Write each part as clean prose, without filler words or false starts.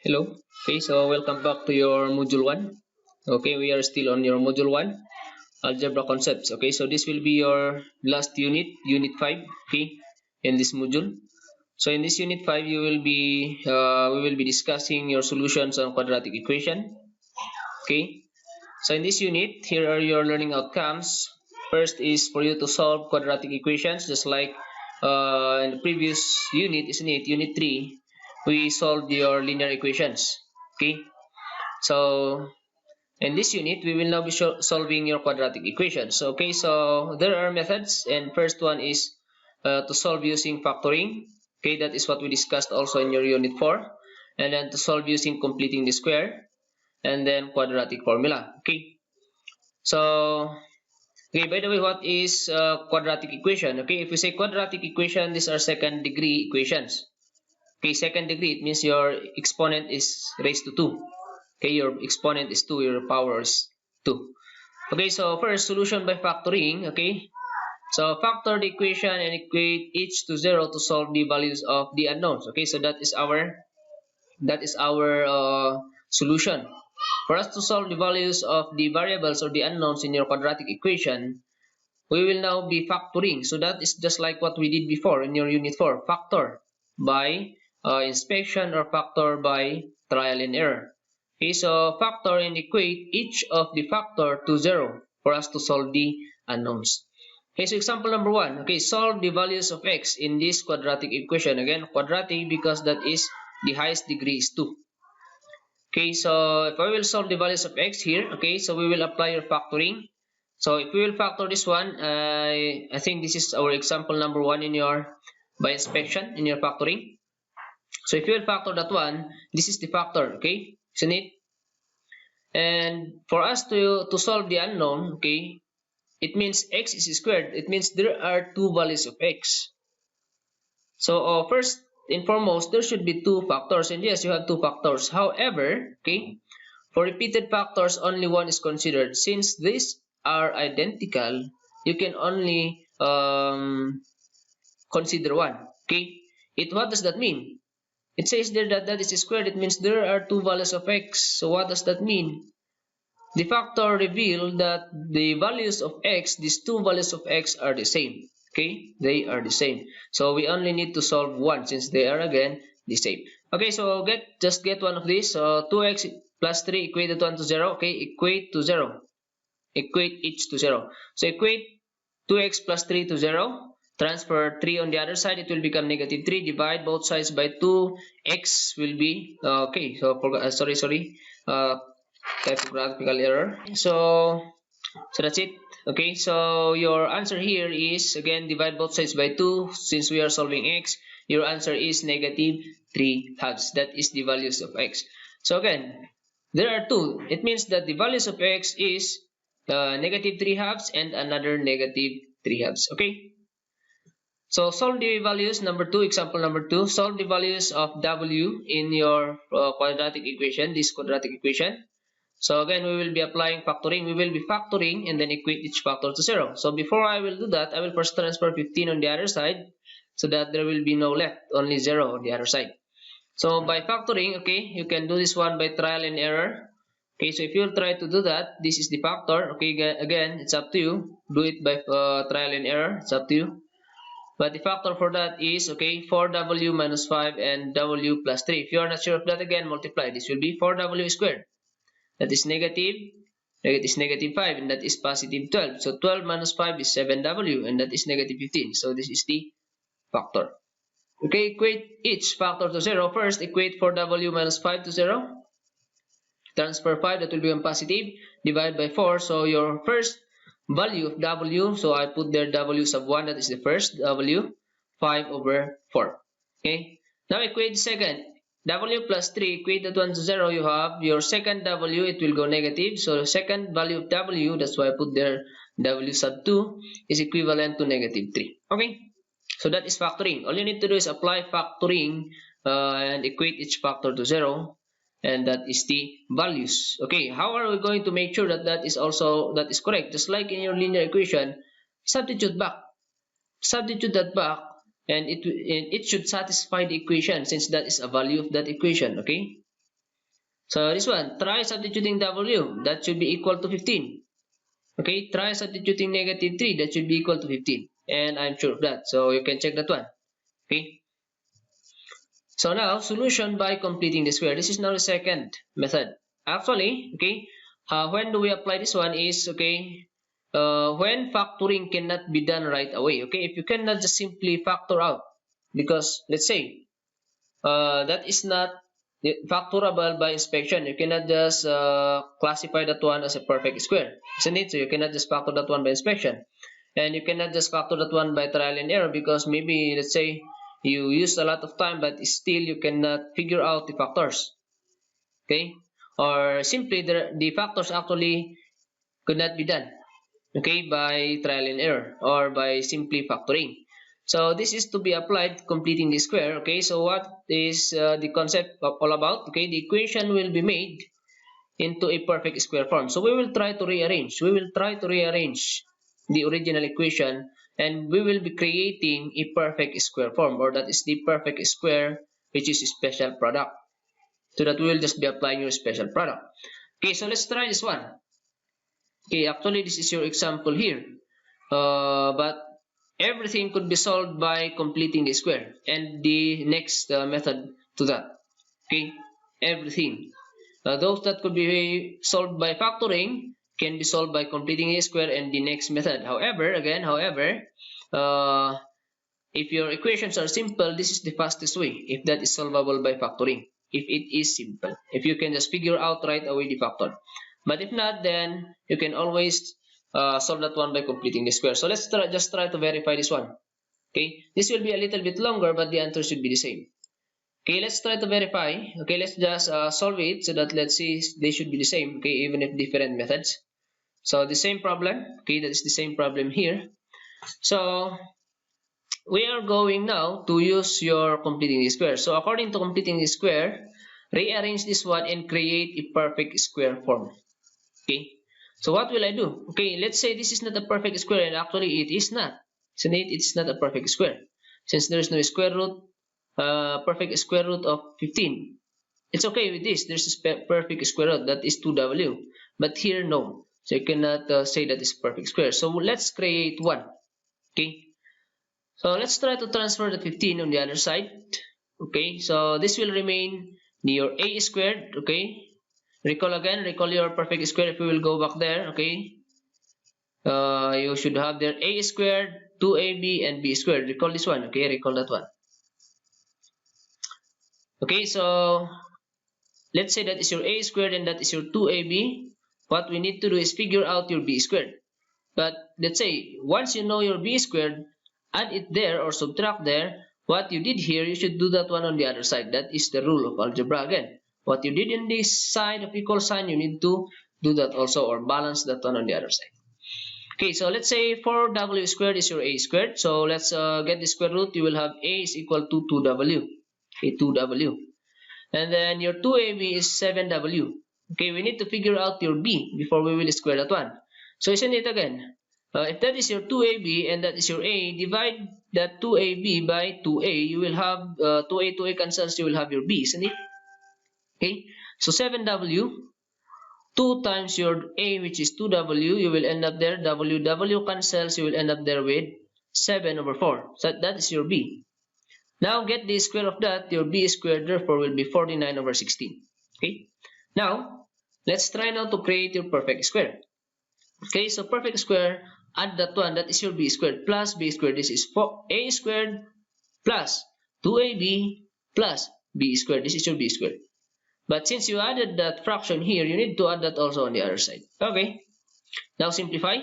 Hello. Okay, so welcome back to your module 1. Okay, we are still on your module 1, algebra concepts. Okay, so this will be your last unit, unit 5, okay, in this module. So in this unit 5, we will be discussing your solutions on quadratic equation. Okay, so in this unit, here are your learning outcomes. First is for you to solve quadratic equations, just like in the previous unit, isn't it? Unit 3, we solved your linear equations. Okay, so in this unit, we will now be solving your quadratic equations. Okay, so there are methods, and first one is to solve using factoring. Okay, that is what we discussed also in your unit 4. And then to solve using completing the square, and then quadratic formula. Okay, so okay, by the way, what is quadratic equation? Okay, if we say quadratic equation, these are second degree equations. Okay, second degree, it means your exponent is raised to 2. Okay, your exponent is 2, your power is 2. Okay, so first, solution by factoring. Okay, so factor the equation and equate each to 0 to solve the values of the unknowns. Okay, so that is our solution. For us to solve the values of the variables or the unknowns in your quadratic equation, we will now be factoring. So that is just like what we did before in your unit 4, factor by inspection or factor by trial and error. Okay, so factor and equate each of the factor to 0 for us to solve the unknowns. Okay, so example number 1. Okay, solve the values of x in this quadratic equation. Again, quadratic because that is the highest degree is 2. Okay, so if I will solve the values of x here, okay, so we will apply your factoring. So if we will factor this one, I think this is our example number 1 in your by inspection in your factoring. So if you will factor that one, this is the factor, okay, isn't it? And for us to solve the unknown, okay, it means x is squared. It means there are two values of x. So first and foremost, there should be two factors, and yes, you have two factors. However, okay, for repeated factors, only one is considered. Since these are identical, you can only consider one. Okay, what does that mean? It says there that that is squared. It means there are two values of x. So what does that mean? The factor revealed that the values of x, these two values of x, are the same. Okay, they are the same. So we only need to solve one since they are again the same. Okay, so just get one of these. So 2x plus 3 equated 1 to 0. Okay, equate to 0. Equate each to 0. So equate 2x plus 3 to 0. Transfer 3 on the other side. It will become negative 3. Divide both sides by 2. X will be okay. So sorry. Typographical error. So that's it. Okay, so your answer here is again divide both sides by 2. Since we are solving x, your answer is negative 3 halves. That is the values of x. So again, there are two. It means that the values of x is negative 3 halves and another negative 3 halves. Okay. So solve the values number 2, example number 2. Solve the values of w in your quadratic equation, this quadratic equation. So again, we will be applying factoring. We will be factoring and then equate each factor to 0. So before I will do that, I will first transfer 15 on the other side so that there will be no left, only 0 on the other side. So by factoring, okay, you can do this one by trial and error. Okay, so if you try to do that, this is the factor. Okay, again, it's up to you. Do it by trial and error. It's up to you. But the factor for that is, okay, 4w minus 5 and w plus 3. If you are not sure of that, again, multiply. This will be 4w squared. That is negative 5, and that is positive 12. So 12 minus 5 is 7w, and that is negative 15. So this is the factor. Okay, equate each factor to 0. First, equate 4w minus 5 to 0. Transfer 5, that will become positive. Divide by 4. So your first value of w, so I put there w sub 1, that is the first w, 5 over 4. Okay, now equate the second. W plus 3 equated 1 to 0, you have your second W, it will go negative. So the second value of W, that's why I put there W sub 2, is equivalent to negative 3. Okay, so that is factoring. All you need to do is apply factoring and equate each factor to 0. And that is the values. Okay, how are we going to make sure that that is correct? Just like in your linear equation, substitute that back, and it should satisfy the equation since that is a value of that equation. Okay, So this one, try substituting W, that should be equal to 15. Okay, try substituting negative 3, that should be equal to 15. And I'm sure of that, so you can check that one. Okay. So now, solution by completing the square. This is now the second method. Actually, okay, when do we apply this one is, okay, when factoring cannot be done right away. Okay, if you cannot just simply factor out, because let's say that is not factorable by inspection. You cannot just classify that one as a perfect square, isn't it? So you cannot just factor that one by inspection, and you cannot just factor that one by trial and error, because maybe let's say you use a lot of time but still you cannot figure out the factors. Okay, or simply the factors actually could not be done, okay, by trial and error or by simply factoring. So this is to be applied completing the square. Okay, so what is the concept all about? Okay, the equation will be made into a perfect square form. So we will try to rearrange. We will try to rearrange the original equation, and we will be creating a perfect square form, or that is the perfect square, which is a special product. So that we will just be applying your special product. Okay, so let's try this one. Okay, actually this is your example here. But everything could be solved by completing the square, and the next method to that. Okay, everything. Those that could be solved by factoring can be solved by completing a square and the next method. However, uh, if your equations are simple, this is the fastest way if that is solvable by factoring. If it is simple, if you can just figure out right away the factor. But if not, then you can always solve that one by completing the square. So let's just try to verify this one. Okay, this will be a little bit longer, but the answer should be the same. Okay, let's try to verify. Okay, let's just solve it so that let's see they should be the same. Okay, even if different methods. So the same problem. Okay, that is the same problem here. So we are going now to use your completing the square. So according to completing the square, rearrange this one and create a perfect square form. Okay, so what will I do? Okay, let's say this is not a perfect square, and actually it is not. Isn't it? It's not a perfect square. Since there is no square root, perfect square root of 15. It's okay with this. There's a perfect square root, that is 2w. But here, no. So you cannot say that is perfect square. So let's create one. Okay. So let's try to transfer the 15 on the other side. Okay. So this will remain your a squared. Okay. Recall your perfect square if we will go back there. Okay. You should have there a squared, 2ab, and b squared. Recall this one. Okay. Recall that one. Okay. So let's say that is your a squared and that is your 2ab. What we need to do is figure out your b squared. But let's say once you know your b squared, add it there or subtract there. What you did here, you should do that one on the other side. That is the rule of algebra again. What you did in this side of equal sign, you need to do that also, or balance that one on the other side. Okay, so let's say 4w squared is your a squared. So let's get the square root. You will have a is equal to 2w. Okay, 2w. And then your 2ab is 7w. Okay, we need to figure out your b before we will square that one. So isn't it again? If that is your 2ab and that is your a, divide that 2ab by 2a. You will have 2a cancels, you will have your b, isn't it? Okay, so 7w, 2 times your a, which is 2w, you will end up there, w cancels, you will end up there with 7 over 4. So that is your b. Now get the square of that, your b squared therefore will be 49 over 16. Okay, now let's try now to create your perfect square. Okay, so perfect square, add that one, that is your b squared plus b squared. This is a squared plus 2ab plus b squared. This is your b squared. But since you added that fraction here, you need to add that also on the other side. Okay, now simplify.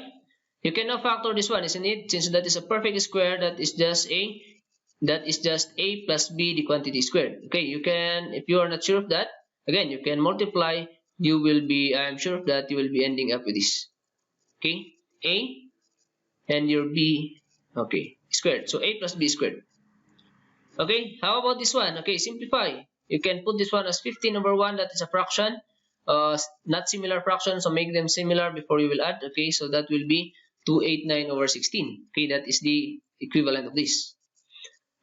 You can now factor this one, isn't it? Since that is a perfect square, that is just a plus b, the quantity squared. Okay, you can, if you are not sure of that, again, you can multiply. You will be, I'm sure of that, you will be ending up with this. Okay, a and your b, okay, squared. So a plus b squared. Okay, how about this one? Okay, simplify. You can put this one as 15 over 1. That is a fraction. Not similar fractions, so make them similar before you will add. Okay, so that will be 289 over 16. Okay, that is the equivalent of this.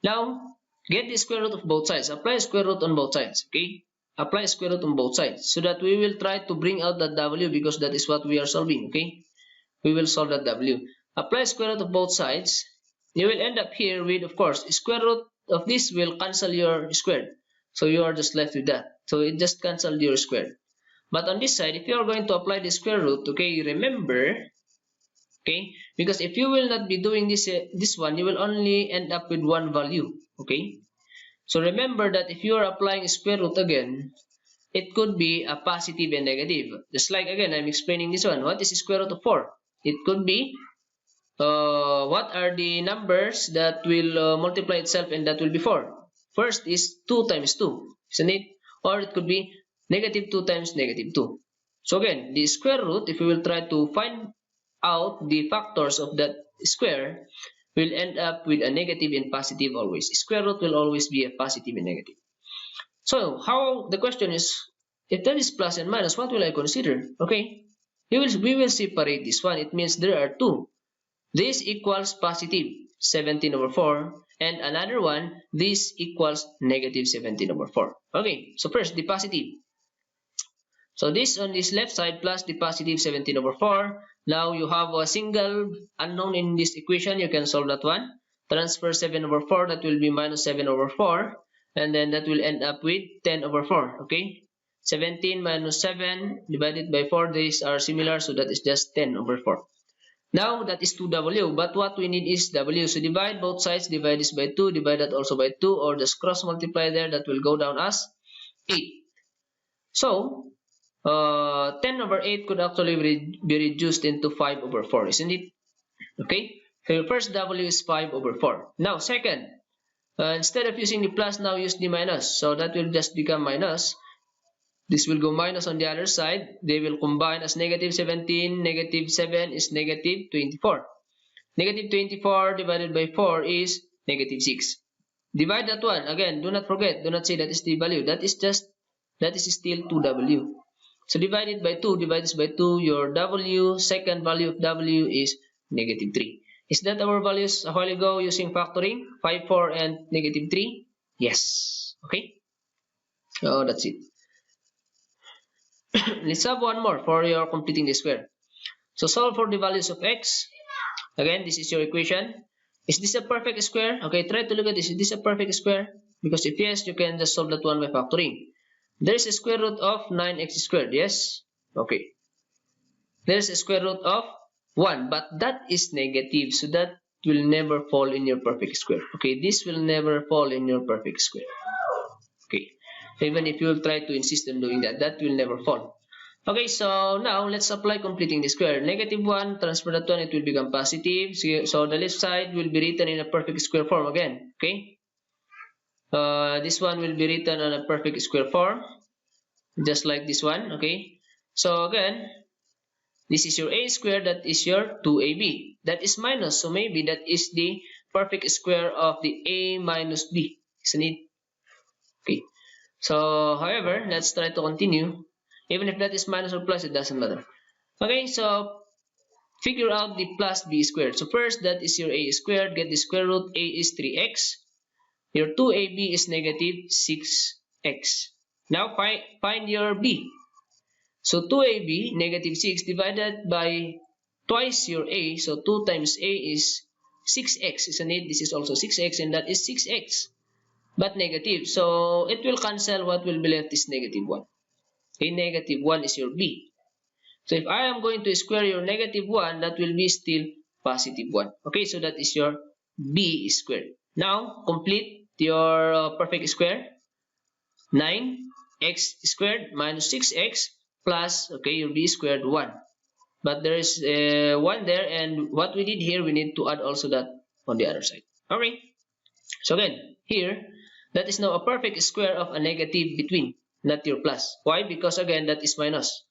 Now, get the square root of both sides. Apply square root on both sides. Okay, apply square root on both sides, so that we will try to bring out that w because that is what we are solving. Okay, we will solve that w. Apply square root of both sides. You will end up here with, of course, square root of this will cancel your square. So you are just left with that. So it just canceled your square. But on this side, if you are going to apply the square root, okay, remember, okay, because if you will not be doing this one, you will only end up with one value. Okay, so remember that if you are applying square root again, it could be a positive and negative. Just like again, I'm explaining this one. What is square root of 4? It could be what are the numbers that will multiply itself and that will be 4? First is 2 times 2, isn't it? Or it could be negative 2 times negative 2. So again, the square root, if we will try to find out the factors of that square, will end up with a negative and positive always. Square root will always be a positive and negative. So how the question is, if that is plus and minus, what will I consider? Okay, we will separate this one. It means there are two. This equals positive 17 over 4, and another one, this equals negative 17 over 4. Okay, so first the positive. So this on this left side plus the positive 17 over 4. Now you have a single unknown in this equation. You can solve that one. Transfer 7 over 4. That will be minus 7 over 4. And then that will end up with 10 over 4. Okay. 17 minus 7 divided by 4. These are similar. So that is just 10 over 4. Now that is 2w. But what we need is w. So divide both sides. Divide this by 2. Divide that also by 2. Or just cross multiply there. That will go down as 8. So 10 over 8 could actually be reduced into 5 over 4, isn't it? Okay, so your first w is 5 over 4. Now second, instead of using the plus, now use the minus. So that will just become minus. This will go minus on the other side. They will combine as negative 17. Negative 7 is negative 24. Negative 24 divided by 4 is negative 6. Divide that one. Again, do not forget. Do not say that is the value. That is still 2w. So divided by 2, divide this by 2, your w, second value of w is negative 3. Is that our values a while ago using factoring? 5, 4, and negative 3? Yes. Okay. So that's it. Let's have one more for your completing the square. So solve for the values of x. Again, this is your equation. Is this a perfect square? Okay, try to look at this. Is this a perfect square? Because if yes, you can just solve that one by factoring. There is a square root of 9x squared, yes? Okay. There is a square root of 1, but that is negative, so that will never fall in your perfect square. Okay, this will never fall in your perfect square. Okay, even if you will try to insist on doing that, that will never fall. Okay, so now let's apply completing the square. Negative 1, transfer that one, it will become positive. So the left side will be written in a perfect square form again. Okay. This one will be written on a perfect square form, just like this one. Okay, so again, this is your a squared, that is your 2ab. That is minus, so maybe that is the perfect square of the a minus b, isn't it? Okay, so however, let's try to continue. Even if that is minus or plus, it doesn't matter. Okay, so figure out the plus b squared. So first, that is your a squared. Get the square root. A is 3x. Your 2ab is negative 6x. Now find your b. So 2ab, negative 6, divided by twice your a. So 2 times a is 6x, isn't it? This is also 6x, and that is 6x. But negative. So it will cancel. What will be left is negative 1. Okay, negative 1 is your b. So if I am going to square your negative 1, that will be still positive 1. Okay, so that is your b squared. Now, complete your perfect square. 9x squared minus 6x plus, okay, your b squared 1. But there is 1 there, and what we did here, we need to add also that on the other side. Alright, so again, here, that is now a perfect square of a negative between, not your plus. Why? Because again, that is minus.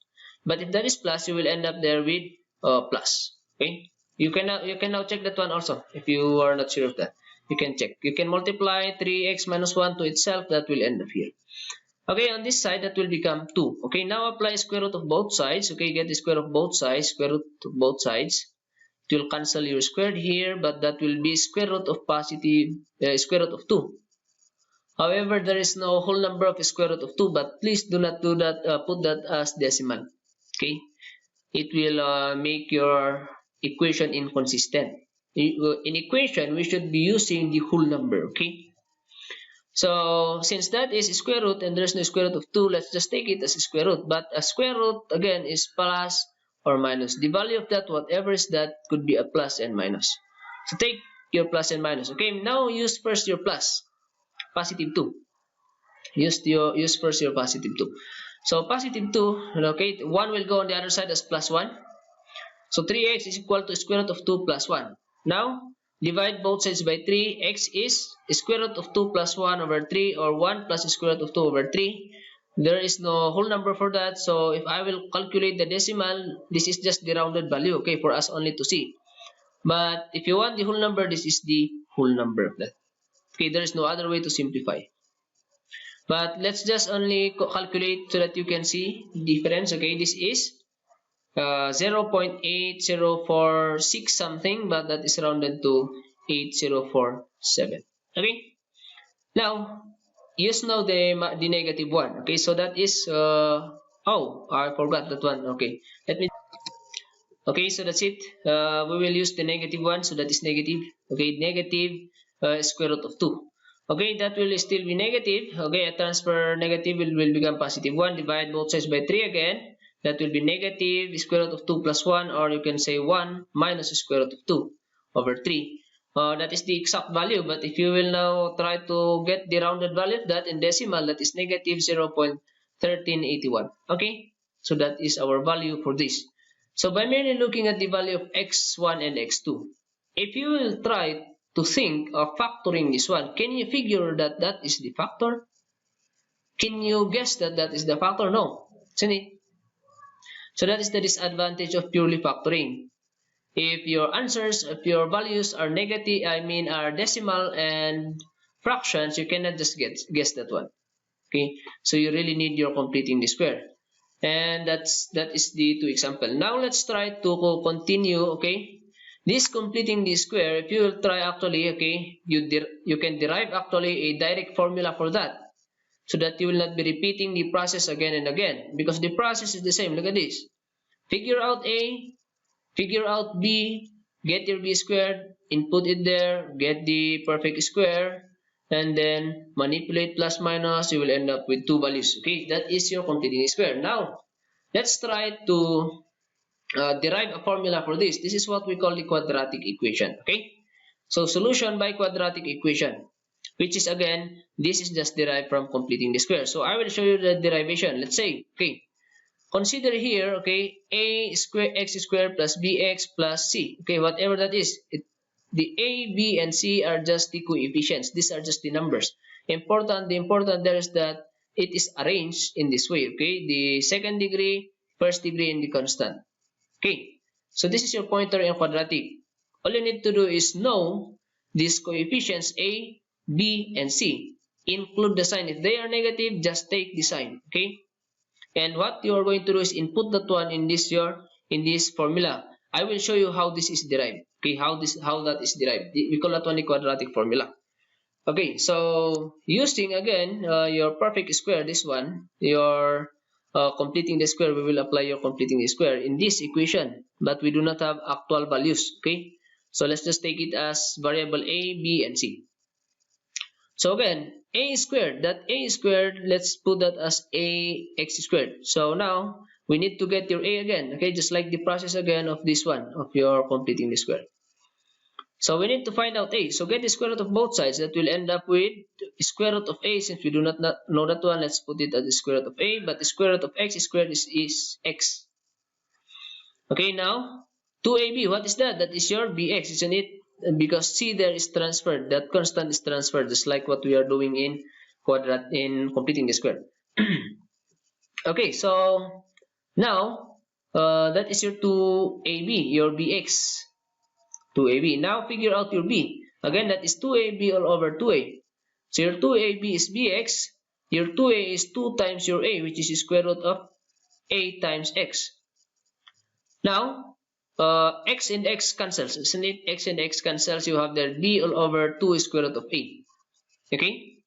But if that is plus, you will end up there with plus. Okay, you can now check that one also if you are not sure of that. You can check. You can multiply 3x minus 1 to itself. That will end up here. Okay, on this side, that will become 2. Okay, now apply square root of both sides. Okay, get the square of both sides. Square root of both sides. It will cancel your squared here, but that will be square root of positive, square root of 2. However, there is no whole number of square root of 2, but please do not do that, put that as decimal. Okay, it will make your equation inconsistent. In equation, we should be using the whole number. Okay, so since that is square root and there's no square root of 2, let's just take it as a square root. But a square root again is plus or minus. The value of that, whatever is that, could be a plus and minus. So take your plus and minus. Okay, now use first your plus, positive 2. Use first your positive 2. So positive 2, okay, 1 will go on the other side as plus 1. So 3x is equal to square root of 2 plus 1. Now, divide both sides by 3. X is square root of 2 plus 1 over 3, or 1 plus square root of 2 over 3. There is no whole number for that. So if I will calculate the decimal, this is just the rounded value, okay, for us only to see. But if you want the whole number, this is the whole number of that. Okay, there is no other way to simplify. But let's just only calculate so that you can see the difference. Okay, this is 0.8046 something, but that is rounded to 8047. Okay, now use now the negative one. Okay, so that is oh, I forgot that one. Okay, let me. Okay, so that's it. We will use the negative one, so that is negative. Okay, negative square root of 2. Okay, that will still be negative. Okay, a transfer negative will become positive 1. Divide both sides by 3 again. That will be negative square root of 2 plus 1, or you can say 1 minus square root of 2 over 3. That is the exact value, but if you will now try to get the rounded value of that in decimal, that is negative 0.1381. Okay, so that is our value for this. So by merely looking at the value of x1 and x2, if you will try to think of factoring this one, can you figure that that is the factor? Can you guess that that is the factor? No, isn't it? So that is the disadvantage of purely factoring. If your answers, if your values are negative, are decimal and fractions, you cannot just guess that one. Okay, so you really need your completing the square. And that is the two example. Now let's try to continue. Okay, this completing the square, if you will try actually, okay, you can derive actually a direct formula for that, so that you will not be repeating the process again and again, because the process is the same. Look at this: figure out A, figure out B, get your B squared, input it there, get the perfect square, and then manipulate plus minus, you will end up with two values. Okay, that is your completing square. Now, let's try to derive a formula for this. This is what we call the quadratic equation. Okay, so solution by quadratic equation, which is again, this is just derived from completing the square. So I will show you the derivation. Let's say, okay, consider here, okay, a square x squared plus bx plus c. Okay, whatever that is, the a, b, and c are just the coefficients. These are just the numbers. The important there is that it is arranged in this way. Okay, the second degree, first degree, and the constant. Okay, so this is your pointer in quadratic. All you need to do is know these coefficients a, b, and c. Include the sign. If they are negative, just take the sign. Okay. And what you are going to do is input that one in this formula. I will show you how this is derived. Okay, how that is derived. We call that one the quadratic formula. Okay, so using again your perfect square, this one, your completing the square, we will apply your completing the square in this equation, but we do not have actual values. Okay, so let's just take it as variable a, b, and c. So again, a squared, let's put that as a x squared. So now we need to get your a again. Okay, just like the process again of this one, of your completing the square. So we need to find out a. So get the square root of both sides. That will end up with square root of a. Since we do not know that one, let's put it as the square root of a. But the square root of x squared is x. Okay, now 2ab, what is that? That is your bx, isn't it? Because c there is transferred, that constant is transferred, just like what we are doing in completing the square. Okay, so now that is your 2ab, your bx, 2ab. Now figure out your b. Again, that is 2ab all over 2a. So your 2ab is bx, your 2a is 2 times your a, which is the square root of a times x. Now, x and x cancels, isn't it? X and x cancels. You have there b all over 2 square root of a. Okay?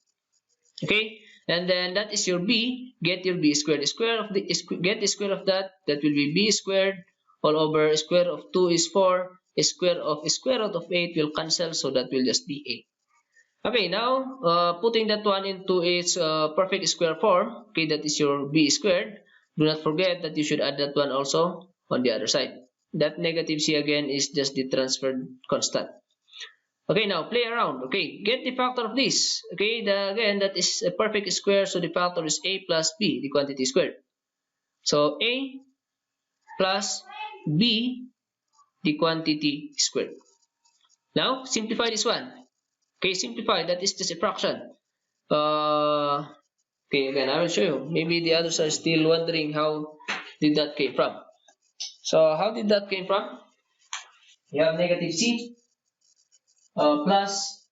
Okay, and then that is your b. Get your b squared. Get the square of that. That will be b squared all over square root of 2 is 4. Square root of 8 will cancel, so that will just be 8. Okay, now putting that one into its perfect square form. Okay, that is your b squared. Do not forget that you should add that one also on the other side. That negative c again is just the transferred constant. Okay, now play around. Okay, get the factor of this. Okay, again, that is a perfect square, so the factor is a plus b, the quantity squared. So a plus b, the quantity squared. Now, simplify this one. Okay, simplify. That is just a fraction. Okay, again, I will show you. Maybe the others are still wondering how did that came from. So, how did that came from? You have negative c plus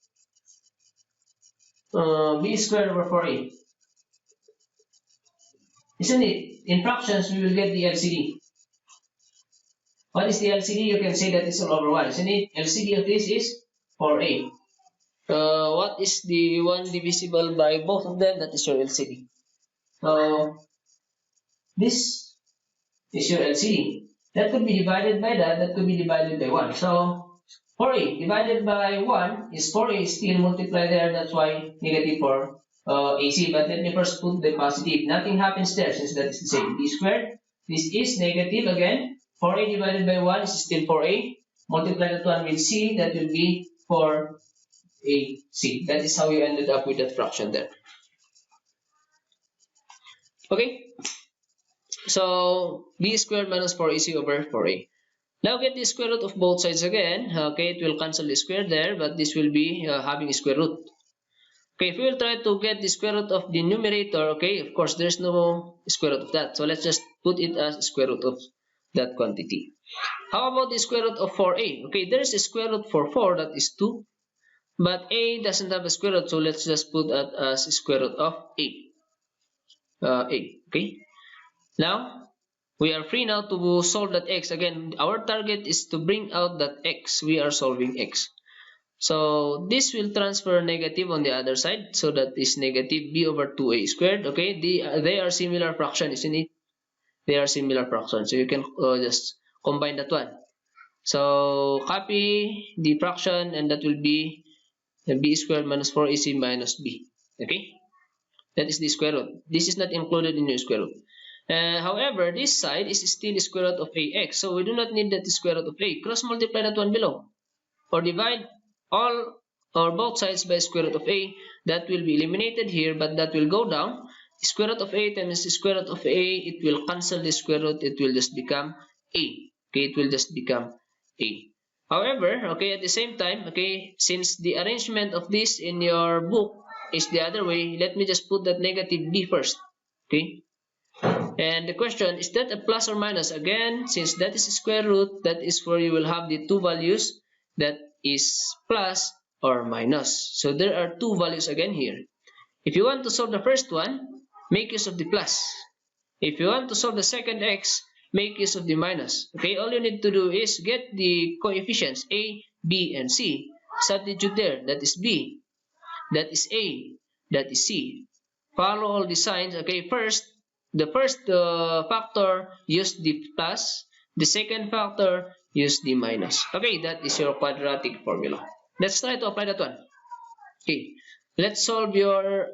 b squared over 4a. Isn't it? In fractions, we will get the LCD. What is the LCD? You can say that it's all over 1, isn't it? LCD of this is 4a. What is the one divisible by both of them? That is your LCD. This is your LCD. That could be divided by that could be divided by 1. So, 4a divided by 1 is 4a still multiply there, that's why negative 4 AC. But let me first put the positive. Nothing happens there since that is the same. B squared. This is negative again. 4a divided by 1 is still 4a. Multiply that one with c, that will be 4ac. That is how you ended up with that fraction there. Okay? So, b squared minus 4ac over 4a. Now get the square root of both sides again. Okay, it will cancel the square there, but this will be having a square root. Okay, if we will try to get the square root of the numerator, okay, of course, there's no square root of that. So let's just put it as square root of that quantity. How about the square root of 4a? Okay, there is a square root for 4, that is 2. But a doesn't have a square root, so let's just put that as square root of a. Okay. Now, we are free now to solve that x. Again, our target is to bring out that x. We are solving x. So, this will transfer negative on the other side. So, that is negative b over 2a squared. Okay, they are similar fractions, isn't it? They are similar fractions. So, you can just combine that one. So, copy the fraction and that will be b squared minus 4ac minus b. Okay, that is the square root. This is not included in your square root. However, this side is still square root of ax, so we do not need that square root of a. Cross multiply that one below, or divide all or both sides by square root of a. That will be eliminated here, but that will go down. Square root of a times the square root of a, it will cancel the square root. It will just become a. Okay, it will just become a. However, okay, at the same time, okay, since the arrangement of this in your book is the other way, let me just put that negative b first. Okay. And the question, is that a plus or minus? Again, since that is a square root, that is where you will have the two values, that is plus or minus. So there are two values again here. If you want to solve the first one, make use of the plus. If you want to solve the second x, make use of the minus. Okay, all you need to do is get the coefficients a, b, and c. Substitute there. That is b. That is a. That is c. Follow all the signs. Okay, the first factor, use the plus. The second factor, use the minus. Okay, that is your quadratic formula. Let's try to apply that one. Okay, let's solve your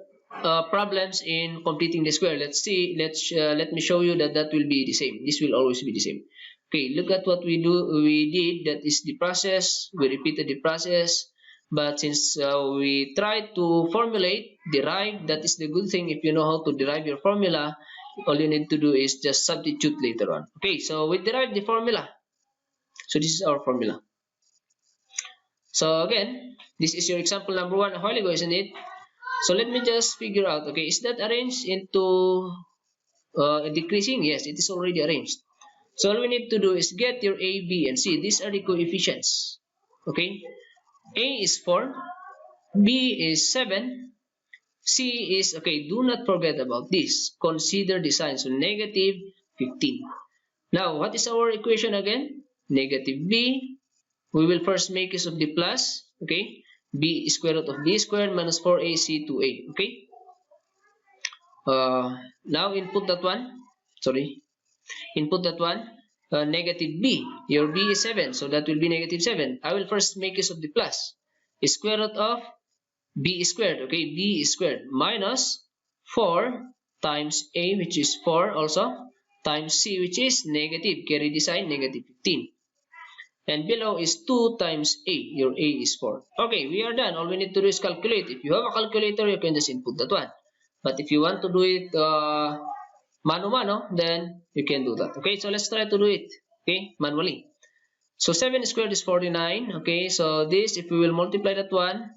problems in completing the square. Let's see. Let me show you that will be the same. This will always be the same. Okay, look at what we did. That is the process. We repeated the process. But since we tried to derive, that is the good thing. If you know how to derive your formula, all you need to do is just substitute later on. Okay, so we derived the formula. So this is our formula. So again, this is your example number 1 a while ago, isn't it? So let me just figure out, okay, is that arranged into decreasing? Yes, it is already arranged. So all we need to do is get your a, b, and c. These are the coefficients. Okay, a is 4, b is 7, c is, okay, do not forget about this. Consider the sign. So negative 15. Now, what is our equation again? Negative b. We will first make use of the plus. Okay, b square root of b squared minus 4ac to a. Okay, Now input that one. Sorry. Input that one. Negative b. Your b is 7, so that will be negative 7. I will first make use of the plus. Square root of b squared. Okay, b squared minus 4 times a, which is 4 also, times c, which is negative. Carry the sign, negative 15. And below is 2 times a. Your a is 4. Okay, we are done. All we need to do is calculate. If you have a calculator, you can just input that one. But if you want to do it mano-mano, then you can do that. Okay, so let's try to do it. Okay, manually. So 7 squared is 49. Okay, so this, if we will multiply that one,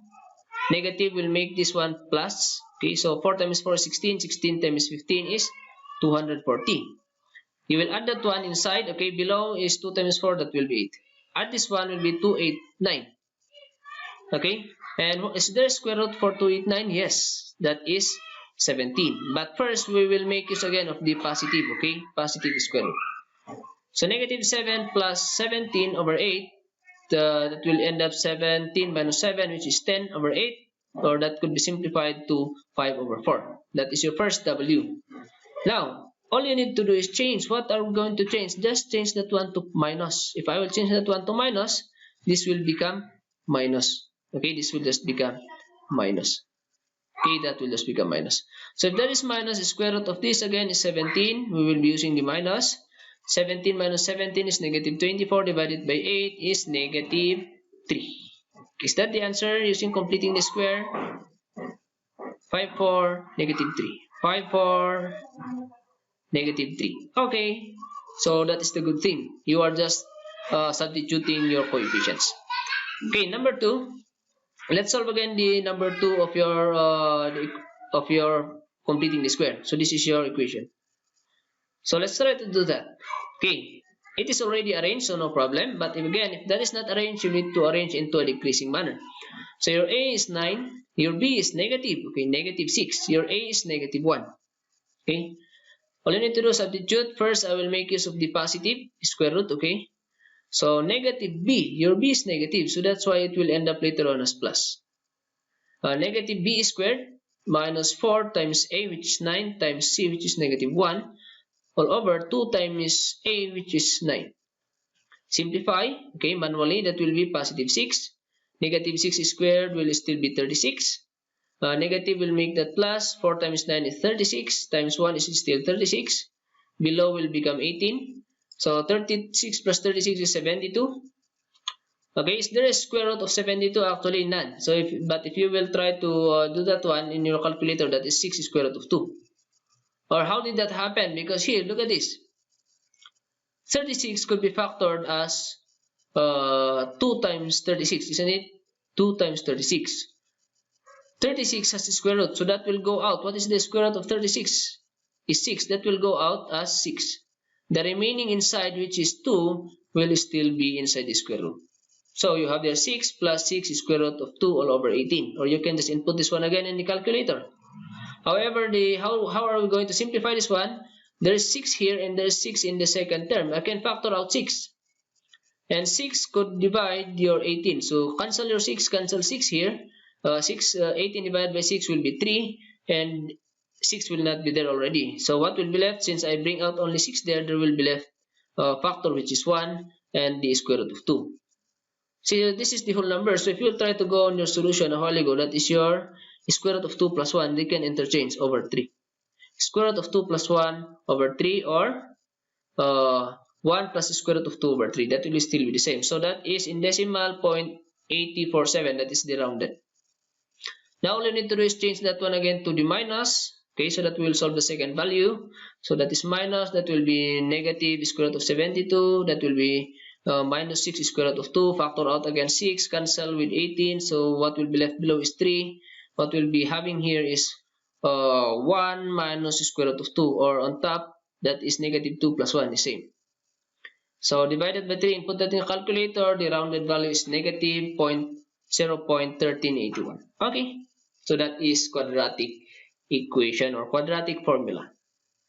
negative will make this one plus. Okay, so 4 times 4 is 16. 16 times 15 is 240. You will add that one inside. Okay, below is 2 times 4, that will be 8. Add this one will be 289. Okay, and is there a square root for 289? Yes, that is 17. But first, we will make use again of the positive. Okay, positive square root. So negative 7 plus 17 over 8. That will end up 17 minus 7, which is 10 over 8. Or that could be simplified to 5 over 4. That is your first W. Now, all you need to do is change. What are we going to change? Just change that one to minus. If I will change that one to minus, this will become minus. Okay, this will just become minus. Okay, that will just become minus. So if that is minus, the square root of this again is 17. We will be using the minus. 17 minus 17 is negative 24 divided by 8 is negative 3. Is that the answer using completing the square? 5, 4, negative 3. 5, 4, negative 3. Okay, so that is the good thing. You are just substituting your coefficients. Okay, number 2. Let's solve again the number 2 of your completing the square. So this is your equation. So let's try to do that. Okay, it is already arranged, so no problem. But if that is not arranged, you need to arrange into a decreasing manner. So your a is 9, your b is negative. Okay, negative 6. Your a is negative 1. Okay. All you need to do is substitute. First, I will make use of the positive square root, okay? So, negative b. Your b is negative, so that's why it will end up later on as plus. Negative b squared minus 4 times a, which is 9, times c, which is negative 1, all over 2 times a, which is 9. Simplify, okay, manually, that will be positive 6. Negative 6 squared will still be 36. Negative will make that plus. 4 times 9 is 36. Times 1 is still 36. Below will become 18. So 36 plus 36 is 72. Okay, is there a square root of 72? Actually, none. So, if you will try to do that one in your calculator, that is 6 square root of 2. Or how did that happen? Because here, look at this. 36 could be factored as 2 times 36, isn't it? 2 times 36. 36 has a square root, so that will go out. What is the square root of 36? Is 6. That will go out as 6. The remaining inside, which is 2, will still be inside the square root. So you have there 6 plus 6 is square root of 2 all over 18. Or you can just input this one again in the calculator. However, how are we going to simplify this one? There is 6 here and there is 6 in the second term. I can factor out 6. And 6 could divide your 18. So cancel your 6, cancel 6 here. 18 divided by 6 will be 3, and 6 will not be there already. So what will be left? Since I bring out only 6 there will be left factor, which is 1, and the square root of 2. See, this is the whole number. So if you try to go on your solution a while ago, that is your square root of 2 plus 1, they can interchange over 3. Square root of 2 plus 1 over 3, or 1 plus the square root of 2 over 3. That will still be the same. So that is in decimal 0.847. That is the rounded. Now all you need to do is change that one again to the minus. Okay, so that we will solve the second value. So that is minus, that will be negative square root of 72. That will be minus 6 square root of 2. Factor out again 6, cancel with 18. So what will be left below is 3. What we'll be having here is 1 minus square root of 2. Or on top, that is negative 2 plus 1 is same. So divided by 3, input that in the calculator. The rounded value is negative 0.1381. Okay. So that is quadratic equation or quadratic formula.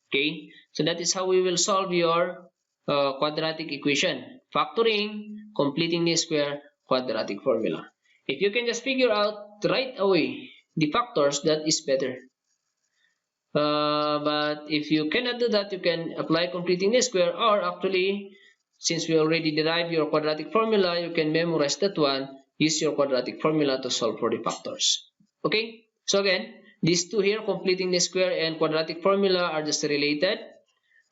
Okay, so that is how we will solve your quadratic equation. Factoring, completing the square, quadratic formula. If you can just figure out right away the factors, that is better. But if you cannot do that, you can apply completing the square, or actually, since we already derived your quadratic formula, you can memorize that one, use your quadratic formula to solve for the factors. Okay, so again, these two here, completing the square and quadratic formula, are just related.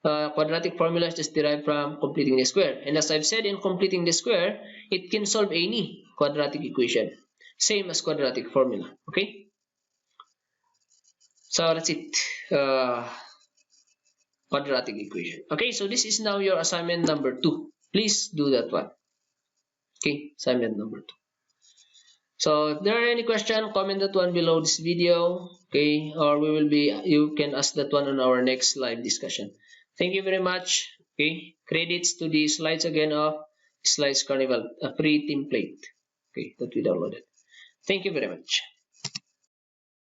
Quadratic formula is just derived from completing the square. And as I've said, in completing the square, it can solve any quadratic equation. Same as quadratic formula. Okay? So that's it. Quadratic equation. Okay, so this is now your assignment number 2. Please do that one. Okay, assignment number 2. So if there are any question, comment that one below this video. Okay, or you can ask that one on our next live discussion. Thank you very much. Okay, credits to the slides again of Slides Carnival, a free template. Okay, that we downloaded. Thank you very much.